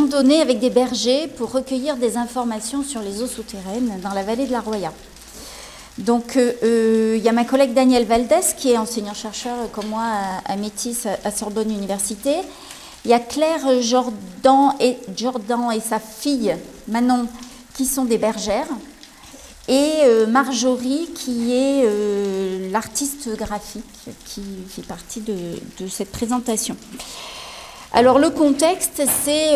randonnée avec des bergers pour recueillir des informations sur les eaux souterraines dans la vallée de la Roya. Donc, il y a ma collègue Danielle Valdès, qui est enseignant-chercheur comme moi à Métis à Sorbonne Université. Il y a Claire Jordan et sa fille Manon, qui sont des bergères. Et Marjorie, qui est l'artiste graphique, qui fait partie de cette présentation. Alors, le contexte, c'est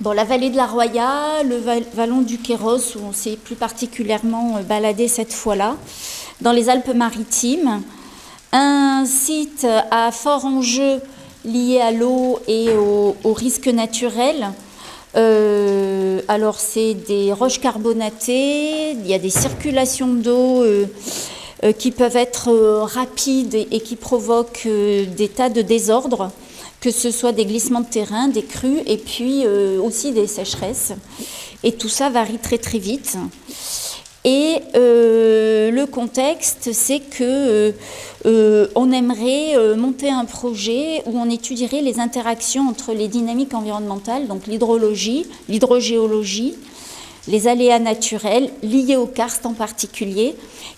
la vallée de la Roya, le vallon du Queyros, où on s'est plus particulièrement baladé cette fois-là, dans les Alpes-Maritimes. Un site à fort enjeu lié à l'eau et aux risques naturels. Alors, c'est des roches carbonatées, il y a des circulations d'eau qui peuvent être rapides et qui provoquent des tas de désordres, que ce soit des glissements de terrain, des crues et puis aussi des sécheresses. Et tout ça varie très très vite. Et le contexte, c'est que on aimerait monter un projet où on étudierait les interactions entre les dynamiques environnementales, donc l'hydrologie, l'hydrogéologie, les aléas naturels liés au karst en particulier,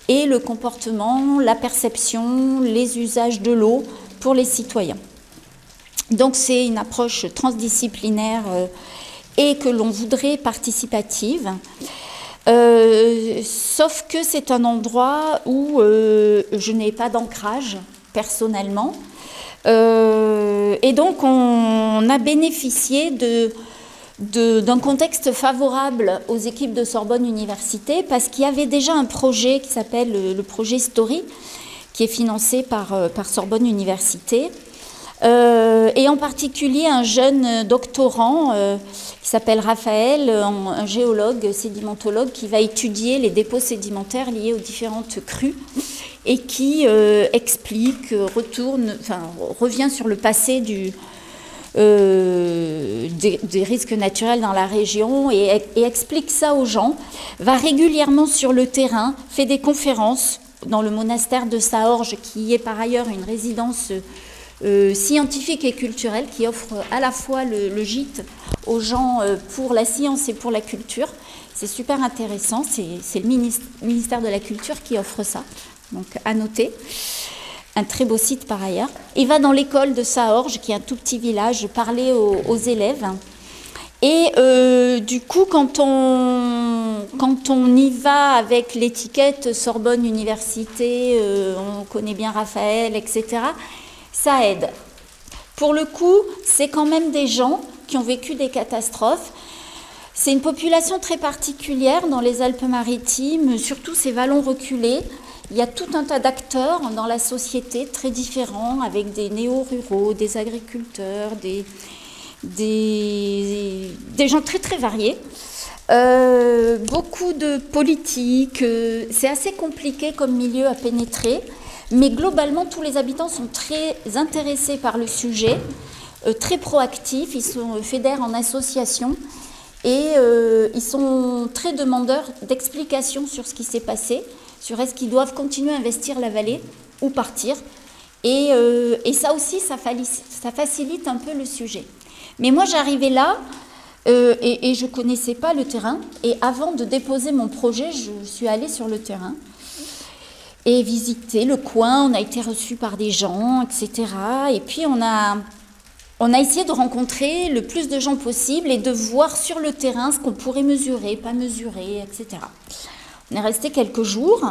et le comportement, la perception, les usages de l'eau pour les citoyens. Donc c'est une approche transdisciplinaire et que l'on voudrait participative. Sauf que c'est un endroit où je n'ai pas d'ancrage personnellement. Et donc on a bénéficié d'un contexte favorable aux équipes de Sorbonne Université parce qu'il y avait déjà un projet qui s'appelle le projet Story, qui est financé par Sorbonne Université. Et en particulier un jeune doctorant qui s'appelle Raphaël, un géologue, sédimentologue, qui va étudier les dépôts sédimentaires liés aux différentes crues et qui explique, revient sur le passé des risques naturels dans la région et explique ça aux gens, va régulièrement sur le terrain, fait des conférences dans le monastère de Saorge, qui est par ailleurs une résidence scientifique et culturelle qui offre à la fois le gîte aux gens pour la science et pour la culture. C'est super intéressant, c'est le ministère de la Culture qui offre ça, donc à noter. Un très beau site par ailleurs. Il va dans l'école de Saorge, qui est un tout petit village, parler aux élèves. Et du coup, quand on y va avec l'étiquette Sorbonne Université, on connaît bien Raphaël, etc., ça aide. Pour le coup, c'est quand même des gens qui ont vécu des catastrophes. C'est une population très particulière dans les Alpes-Maritimes, surtout ces vallons reculés. Il y a tout un tas d'acteurs dans la société très différents, avec des néo-ruraux, des agriculteurs, des gens très très variés. Beaucoup de politiques, c'est assez compliqué comme milieu à pénétrer. Mais globalement, tous les habitants sont très intéressés par le sujet, très proactifs, ils se fédèrent en association et ils sont très demandeurs d'explications sur ce qui s'est passé, sur est-ce qu'ils doivent continuer à investir la vallée ou partir. Et ça aussi, ça facilite un peu le sujet. Mais moi, j'arrivais là et je ne connaissais pas le terrain. Et avant de déposer mon projet, je suis allée sur le terrain et visiter le coin. On a été reçus par des gens, etc. Et puis on a essayé de rencontrer le plus de gens possible et de voir sur le terrain ce qu'on pourrait mesurer, pas mesurer, etc. On est resté quelques jours.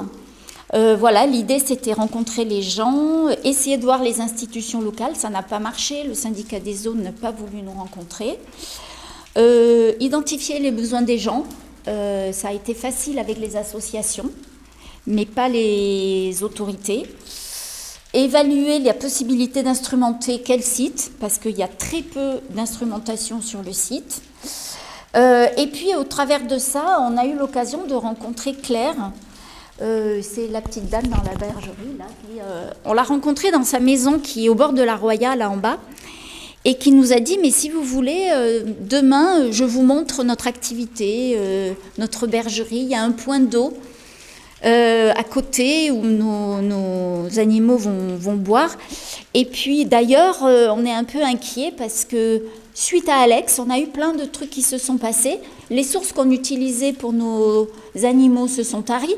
Voilà, l'idée c'était rencontrer les gens, essayer de voir les institutions locales. Ça n'a pas marché, le syndicat des eaux n'a pas voulu nous rencontrer. Identifier les besoins des gens, ça a été facile avec les associations, mais pas les autorités. Évaluer la possibilité d'instrumenter quel site, parce qu'il y a très peu d'instrumentation sur le site. Et puis, au travers de ça, on a eu l'occasion de rencontrer Claire. C'est la petite dame dans la bergerie, là. On l'a rencontrée dans sa maison qui est au bord de la Roya, là en bas, et qui nous a dit, mais si vous voulez, demain, je vous montre notre activité, notre bergerie. Il y a un point d'eau à côté où nos animaux vont boire. Et puis d'ailleurs, on est un peu inquiet parce que suite à Alex, on a eu plein de trucs qui se sont passés. Les sources qu'on utilisait pour nos animaux se sont taries.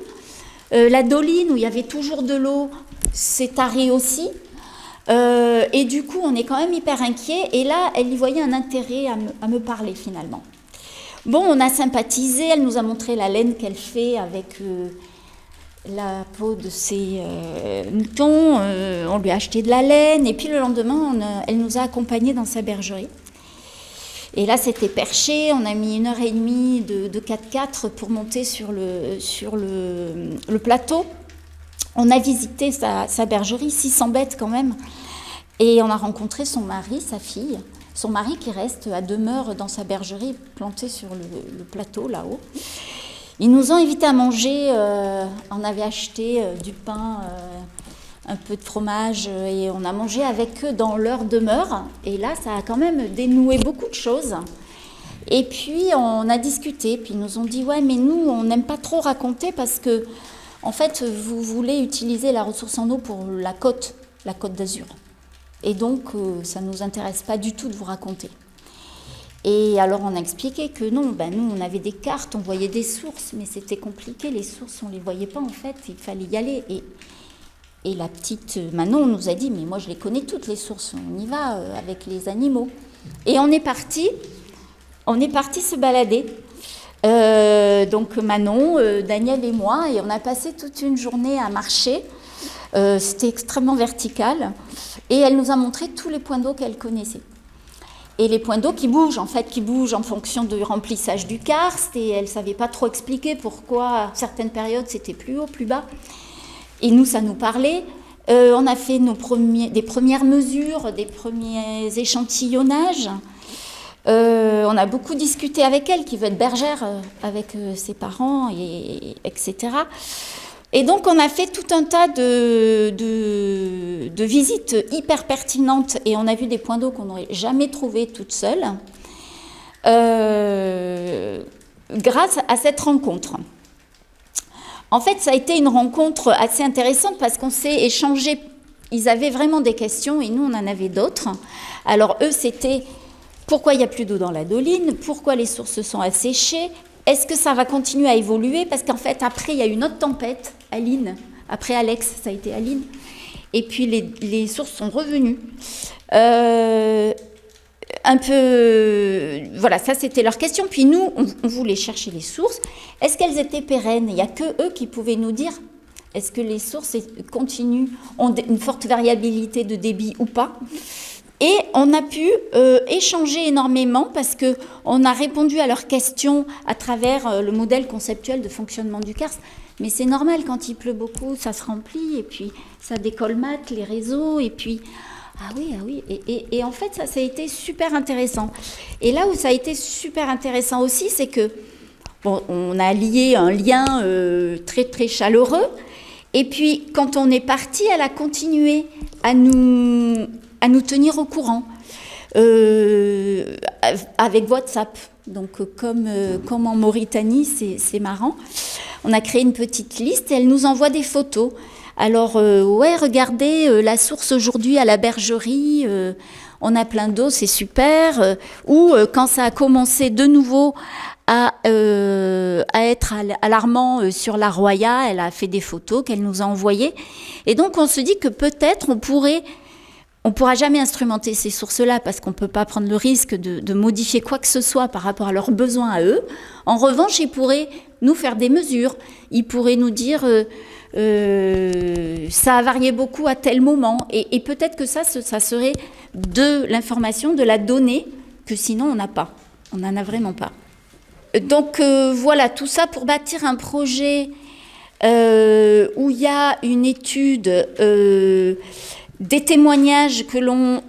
La doline, où il y avait toujours de l'eau, s'est tarie aussi. Et du coup, on est quand même hyper inquiet. Et là, elle y voyait un intérêt à me parler finalement. Bon, on a sympathisé. Elle nous a montré la laine qu'elle fait avec la peau de ses moutons. On lui a acheté de la laine. Et puis le lendemain, elle nous a accompagnés dans sa bergerie. Et là, c'était perché. On a mis 1h30 de 4x4 pour monter sur le plateau. On a visité sa bergerie, 600 bêtes quand même. Et on a rencontré son mari, sa fille. Son mari qui reste à demeure dans sa bergerie, planté sur le plateau là-haut. Ils nous ont invités à manger. On avait acheté du pain, un peu de fromage, et on a mangé avec eux dans leur demeure. Et là, ça a quand même dénoué beaucoup de choses. Et puis, on a discuté. Puis ils nous ont dit, ouais, mais nous, on n'aime pas trop raconter parce que, en fait, vous voulez utiliser la ressource en eau pour la Côte d'Azur. Et donc, ça ne nous intéresse pas du tout de vous raconter. Et alors, on a expliqué que non, nous, on avait des cartes, on voyait des sources, mais c'était compliqué. Les sources, on ne les voyait pas, en fait. Il fallait y aller. Et la petite Manon nous a dit, mais moi, je les connais toutes, les sources. On y va avec les animaux. Et on est parti se balader. Donc, Manon, Daniel et moi, et on a passé toute une journée à marcher. C'était extrêmement vertical. Et elle nous a montré tous les points d'eau qu'elle connaissait. Et les points d'eau qui bougent en fonction du remplissage du karst. Et elle ne savait pas trop expliquer pourquoi, à certaines périodes, c'était plus haut, plus bas. Et nous, ça nous parlait. On a fait des premières mesures, des premiers échantillonnages. On a beaucoup discuté avec elle, qui veut être bergère avec ses parents, etc. Et donc, on a fait tout un tas de visites hyper pertinentes et on a vu des points d'eau qu'on n'aurait jamais trouvés toutes seules grâce à cette rencontre. En fait, ça a été une rencontre assez intéressante parce qu'on s'est échangé. Ils avaient vraiment des questions et nous, on en avait d'autres. Alors, eux, c'était pourquoi il n'y a plus d'eau dans la doline, pourquoi les sources sont asséchées. Est-ce que ça va continuer à évoluer? Parce qu'en fait, après, il y a eu une autre tempête, Aline. Après Alex, ça a été Aline. Et puis, les sources sont revenues. Un peu... Voilà, ça, c'était leur question. Puis nous, on voulait chercher les sources. Est-ce qu'elles étaient pérennes? Il n'y a que eux qui pouvaient nous dire est-ce que les sources continuent, ont une forte variabilité de débit ou pas. Et on a pu échanger énormément parce qu'on a répondu à leurs questions à travers le modèle conceptuel de fonctionnement du karst. Mais c'est normal, quand il pleut beaucoup, ça se remplit et puis ça décolmate les réseaux et puis... Ah oui. Et en fait, ça a été super intéressant. Et là où ça a été super intéressant aussi, c'est que bon, on a lié un lien très, très chaleureux. Et puis, quand on est parti, elle a continué à nous tenir au courant avec WhatsApp. Donc, comme en Mauritanie, c'est marrant. On a créé une petite liste et elle nous envoie des photos. Alors, regardez, la source aujourd'hui à la bergerie, on a plein d'eau, c'est super. Ou quand ça a commencé de nouveau à être alarmant sur la Roya, elle a fait des photos qu'elle nous a envoyées. Et donc, on se dit que peut-être on pourra jamais instrumenter ces sources-là parce qu'on ne peut pas prendre le risque de modifier quoi que ce soit par rapport à leurs besoins à eux. En revanche, ils pourraient nous faire des mesures. Ils pourraient nous dire ça a varié beaucoup à tel moment. Et peut-être que ça serait de l'information, de la donnée, que sinon on n'a pas. On n'en a vraiment pas. Donc voilà, tout ça pour bâtir un projet où il y a une étude... des témoignages que l'on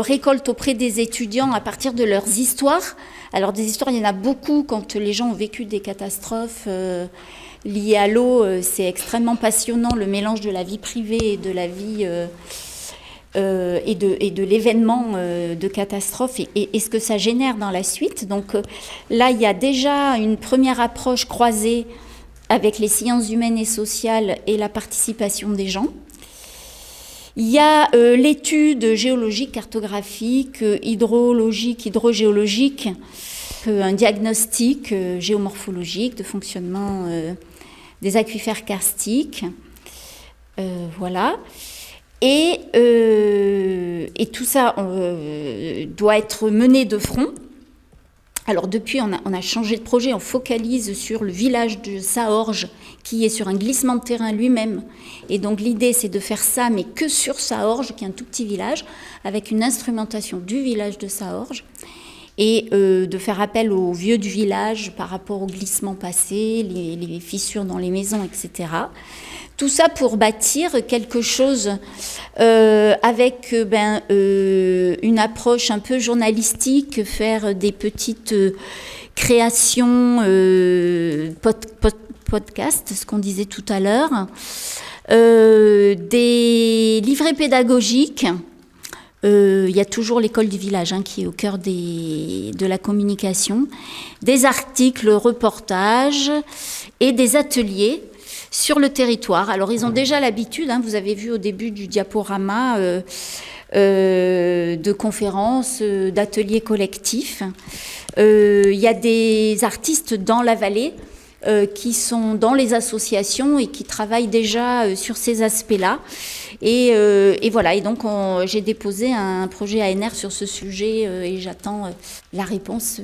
récolte auprès des étudiants à partir de leurs histoires. Alors des histoires, il y en a beaucoup quand les gens ont vécu des catastrophes liées à l'eau. C'est extrêmement passionnant, le mélange de la vie privée et de la vie et de l'événement de catastrophe et ce que ça génère dans la suite. Donc là, il y a déjà une première approche croisée avec les sciences humaines et sociales et la participation des gens. Il y a l'étude géologique, cartographique, hydrologique, hydrogéologique, un diagnostic géomorphologique de fonctionnement des aquifères karstiques. Voilà. Et tout ça doit être mené de front. Alors depuis, on a changé de projet, on focalise sur le village de Saorge, qui est sur un glissement de terrain lui-même. Et donc l'idée, c'est de faire ça, mais que sur Saorge, qui est un tout petit village, avec une instrumentation du village de Saorge, et de faire appel aux vieux du village par rapport aux glissements passés, les fissures dans les maisons, etc. Tout ça pour bâtir quelque chose avec une approche un peu journalistique, faire des petites créations podcast, ce qu'on disait tout à l'heure, des livrets pédagogiques. Il y a toujours l'école du village qui est au cœur de la communication, des articles, reportages et des ateliers sur le territoire. Alors ils ont déjà l'habitude, vous avez vu au début du diaporama, de conférences, d'ateliers collectifs. Il y a des artistes dans la vallée qui sont dans les associations et qui travaillent déjà sur ces aspects-là. Et voilà, et donc j'ai déposé un projet ANR sur ce sujet et j'attends la réponse